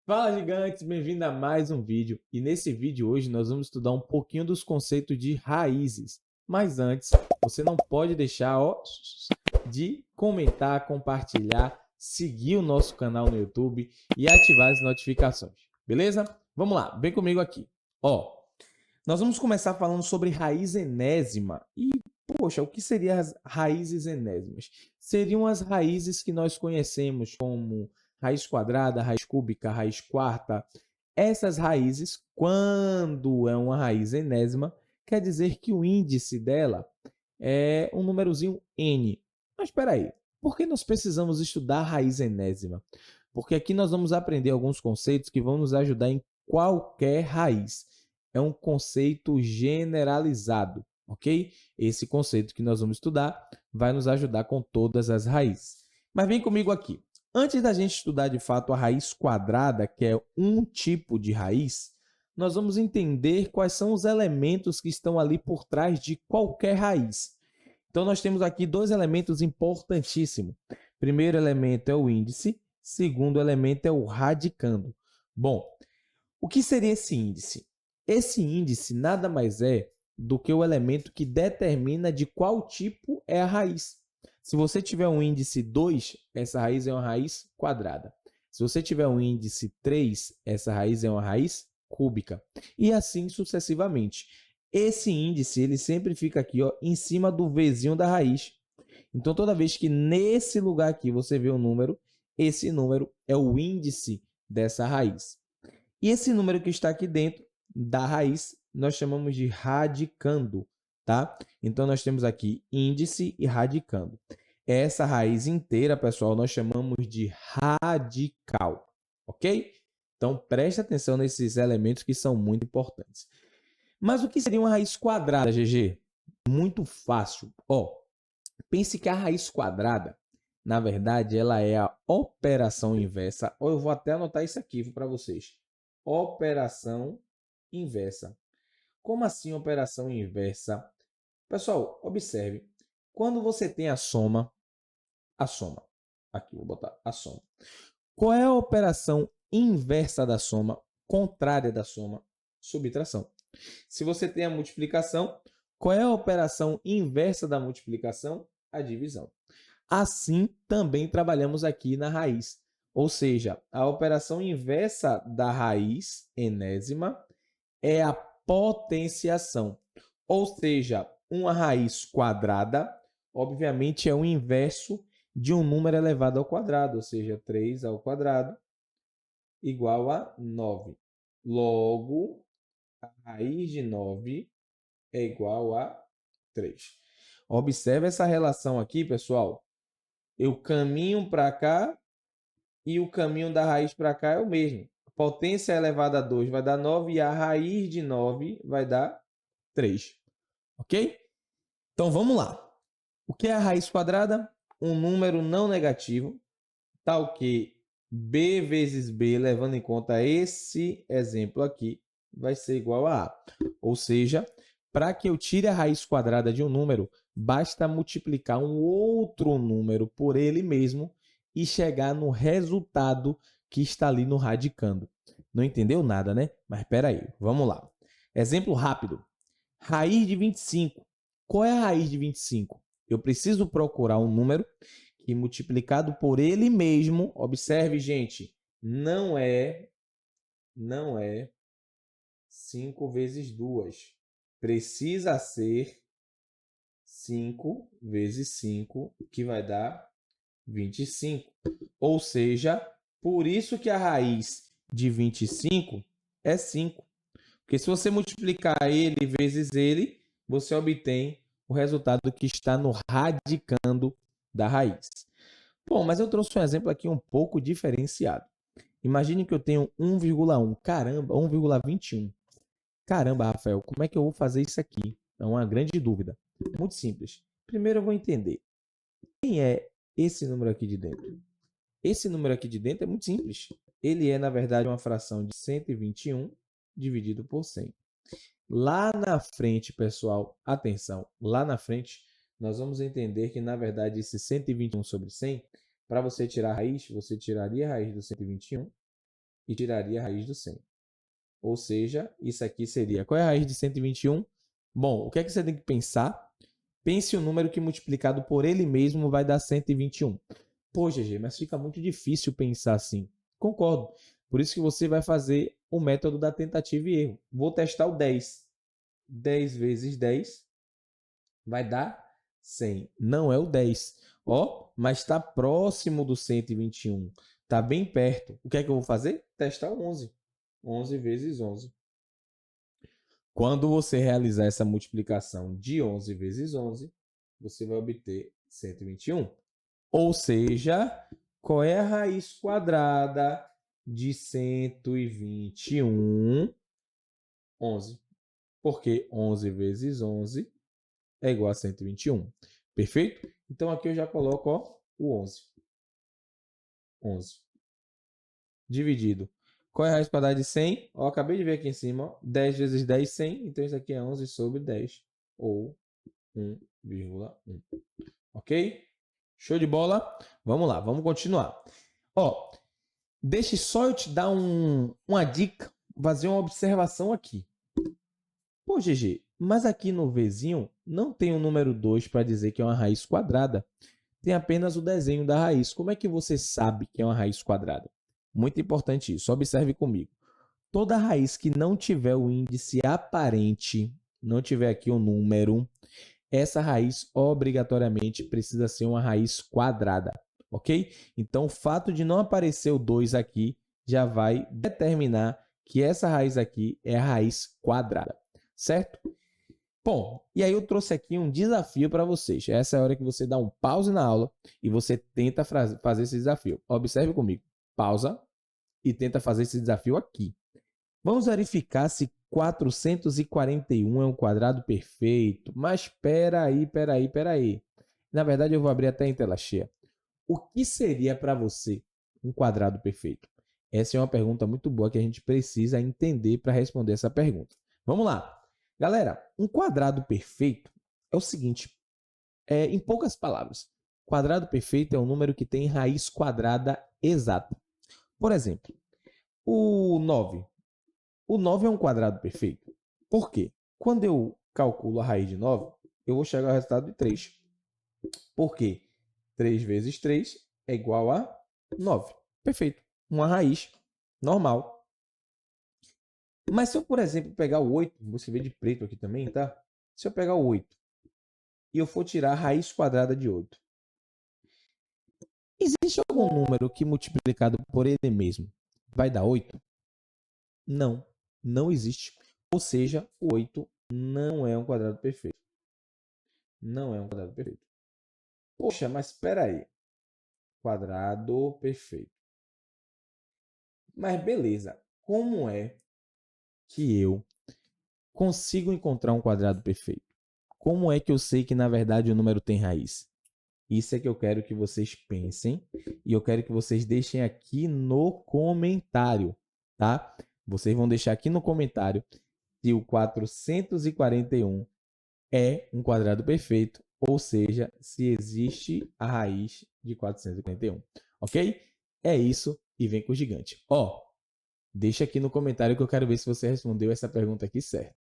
Fala, gigantes! Bem-vindo a mais um vídeo. E nesse vídeo hoje nós vamos estudar um pouquinho dos conceitos de raízes. Mas antes, você não pode deixar de comentar, compartilhar, seguir o nosso canal no YouTube e ativar as notificações. Beleza? Vamos lá, vem comigo aqui. Ó, nós vamos começar falando sobre raiz enésima. E, poxa, o que seriam as raízes enésimas? Seriam as raízes que nós conhecemos como raiz quadrada, raiz cúbica, raiz quarta. Essas raízes, quando é uma raiz enésima, quer dizer que o índice dela é um númerozinho n. Mas espera aí, por que nós precisamos estudar a raiz enésima? Porque aqui nós vamos aprender alguns conceitos que vão nos ajudar em qualquer raiz. É um conceito generalizado, ok? Esse conceito que nós vamos estudar vai nos ajudar com todas as raízes. Mas vem comigo aqui. Antes da gente estudar de fato a raiz quadrada, que é um tipo de raiz, nós vamos entender quais são os elementos que estão ali por trás de qualquer raiz. Então, nós temos aqui dois elementos importantíssimos. Primeiro elemento é o índice, segundo elemento é o radicando. Bom, o que seria esse índice? Esse índice nada mais é do que o elemento que determina de qual tipo é a raiz. Se você tiver um índice 2, essa raiz é uma raiz quadrada. Se você tiver um índice 3, essa raiz é uma raiz cúbica. E assim sucessivamente. Esse índice, ele sempre fica aqui, ó, em cima do vizinho da raiz. Então, toda vez que nesse lugar aqui você vê um número, esse número é o índice dessa raiz. E esse número que está aqui dentro da raiz, nós chamamos de radicando, tá? Então, nós temos aqui índice e radicando. Essa raiz inteira, pessoal, nós chamamos de radical, ok? Então, preste atenção nesses elementos que são muito importantes. Mas o que seria uma raiz quadrada, GG? Muito fácil. Ó, pense que a raiz quadrada, na verdade, ela é a operação inversa. Ou eu vou até anotar isso aqui para vocês. Operação inversa. Como assim operação inversa? Pessoal, observe. Quando você tem a soma. Aqui, vou botar a soma. Qual é a operação inversa da soma, contrária da soma? Subtração. Se você tem a multiplicação, qual é a operação inversa da multiplicação? A divisão. Assim, também trabalhamos aqui na raiz. Ou seja, a operação inversa da raiz enésima é a potenciação. Ou seja, uma raiz quadrada, obviamente, é o inverso de um número elevado ao quadrado, ou seja, 3 ao quadrado igual a 9. Logo, a raiz de 9 é igual a 3. Observe essa relação aqui, pessoal. Eu caminho para cá e o caminho da raiz para cá é o mesmo. Potência elevada a 2 vai dar 9 e a raiz de 9 vai dar 3. Ok? Então vamos lá. O que é a raiz quadrada? Um número não negativo, tal que b vezes b, levando em conta esse exemplo aqui, vai ser igual a A. Ou seja, para que eu tire a raiz quadrada de um número, basta multiplicar um outro número por ele mesmo e chegar no resultado que está ali no radicando. Não entendeu nada, né? Mas espera aí, vamos lá. Exemplo rápido. Raiz de 25. Qual é a raiz de 25? Eu preciso procurar um número que multiplicado por ele mesmo, observe, gente, não é 5 vezes 2. Precisa ser 5 vezes 5, que vai dar 25. Ou seja, por isso que a raiz de 25 é 5. Porque se você multiplicar ele vezes ele, você obtém o resultado que está no radicando da raiz. Bom, mas eu trouxe um exemplo aqui um pouco diferenciado. Imagine que eu tenho 1,1. Caramba, 1,21. Caramba, Rafael, como é que eu vou fazer isso aqui? É uma grande dúvida. Muito simples. Primeiro eu vou entender quem é esse número aqui de dentro. Esse número aqui de dentro é muito simples. Ele é, na verdade, uma fração de 121 dividido por 100. Lá na frente, pessoal, atenção, lá na frente, nós vamos entender que, na verdade, esse 121 sobre 100, para você tirar a raiz, você tiraria a raiz do 121 e tiraria a raiz do 100. Ou seja, isso aqui seria... Qual é a raiz de 121? Bom, o que é que você tem que pensar? Pense o número que multiplicado por ele mesmo vai dar 121. Pô, GG, mas fica muito difícil pensar assim. Concordo. Por isso que você vai fazer o método da tentativa e erro. Vou testar o 10. 10 vezes 10 vai dar 100. Não é o 10. Ó, mas está próximo do 121. Está bem perto. O que é que eu vou fazer? Testar o 11. 11 vezes 11. Quando você realizar essa multiplicação de 11 vezes 11, você vai obter 121. Ou seja, qual é a raiz quadrada de 121? 11. Porque 11 vezes 11 é igual a 121. Perfeito? Então, aqui eu já coloco ó, o 11. 11. Dividido. Qual é a raiz quadrada de 100? Ó, acabei de ver aqui em cima. Ó, 10 vezes 10, 100. Então, isso aqui é 11 sobre 10. Ou 1,1. Ok? Show de bola? Vamos lá, vamos continuar. Ó, deixe só eu te dar uma dica, fazer uma observação aqui. Pô, GG, mas aqui no Vzinho não tem o número 2 para dizer que é uma raiz quadrada. Tem apenas o desenho da raiz. Como é que você sabe que é uma raiz quadrada? Muito importante isso. Observe comigo. Toda raiz que não tiver o índice aparente, não tiver aqui o número, essa raiz obrigatoriamente precisa ser uma raiz quadrada, ok? Então, o fato de não aparecer o 2 aqui já vai determinar que essa raiz aqui é a raiz quadrada, certo? Bom, e aí eu trouxe aqui um desafio para vocês. Essa é a hora que você dá um pause na aula e você tenta fazer esse desafio. Observe comigo. Pausa e tenta fazer esse desafio aqui. Vamos verificar se 441 é um quadrado perfeito. Mas espera aí. Na verdade, eu vou abrir até em tela cheia. O que seria para você um quadrado perfeito? Essa é uma pergunta muito boa que a gente precisa entender para responder essa pergunta. Vamos lá. Galera, um quadrado perfeito é o seguinte, em poucas palavras, quadrado perfeito é um número que tem raiz quadrada exata. Por exemplo, o 9. O 9 é um quadrado perfeito. Por quê? Quando eu calculo a raiz de 9, eu vou chegar ao resultado de 3. Por quê? 3 vezes 3 é igual a 9. Perfeito. Uma raiz normal. Mas se eu, por exemplo, pegar o 8, você vê de preto aqui também, tá? Se eu pegar o 8 e eu for tirar a raiz quadrada de 8, existe algum número que multiplicado por ele mesmo vai dar 8? Não, não existe. Ou seja, o 8 não é um quadrado perfeito. Não é um quadrado perfeito. Poxa, mas espera aí. Quadrado perfeito. Mas beleza, como é que eu consigo encontrar um quadrado perfeito? Como é que eu sei que, na verdade, o número tem raiz? Isso é que eu quero que vocês pensem e eu quero que vocês deixem aqui no comentário, tá? Vocês vão deixar aqui no comentário se o 441 é um quadrado perfeito, ou seja, se existe a raiz de 441, ok? É isso e vem com o gigante. Ó, deixa aqui no comentário que eu quero ver se você respondeu essa pergunta aqui certo.